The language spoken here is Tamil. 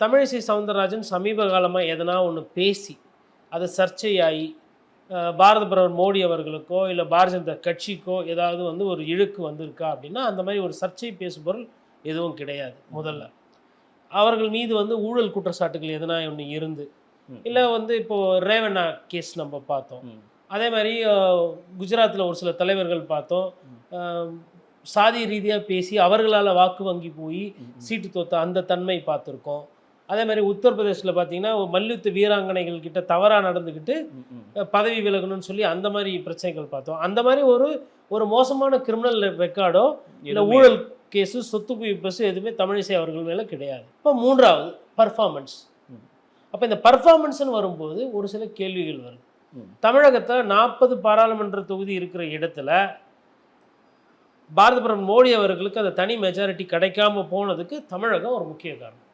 தமிழிசை சவுந்தரராஜன் சமீப காலமாக எதனா ஒன்று பேசி அது சர்ச்சையாகி பாரத பிரதமர் மோடி அவர்களுக்கோ இல்லை பாரதிய ஜனதா கட்சிக்கோ ஏதாவது வந்து ஒரு இழுக்கு வந்திருக்கா அப்படின்னா அந்த மாதிரி ஒரு சர்ச்சை பேசுபொருள் எதுவும் கிடையாது. முதல்ல அவர்கள் மீது வந்து ஊழல் குற்றச்சாட்டுகள் எதனா ஒன்று இருந்து இல்லை வந்து இப்போது ரேவண்ணா கேஸ் நம்ம பார்த்தோம். அதே மாதிரி குஜராத்தில் ஒரு சில தலைவர்கள் பார்த்தோம். சாதி ரீதியாக பேசி அவர்களால் வாக்கு வங்கி போய் சீட்டு தோத்த அந்த தன்மை பார்த்துருக்கோம். அதே மாதிரி உத்தரப்பிரதேசில் பார்த்தீங்கன்னா மல்யுத்த வீராங்கனைகள் கிட்ட தவறாக நடந்துக்கிட்டு பதவி விலகணும்னு சொல்லி அந்த மாதிரி பிரச்சனைகள் பார்த்தோம். அந்த மாதிரி ஒரு மோசமான கிரிமினல் ரெக்கார்டோ இல்லை ஊழல் கேஸு சொத்து குவிப்பு எதுவுமே தமிழிசை அவர்கள் மேலே கிடையாது. இப்போ மூன்றாவது பர்ஃபார்மன்ஸ். அப்போ இந்த பர்ஃபார்மன்ஸ்னு வரும்போது ஒரு சில கேள்விகள் வருது. தமிழகத்தில் 40 பாராளுமன்ற தொகுதி இருக்கிற இடத்துல பாரத பிரதமர் மோடி அவர்களுக்கு அந்த தனி மெஜாரிட்டி கிடைக்காம போனதுக்கு தமிழகம் ஒரு முக்கிய காரணம்.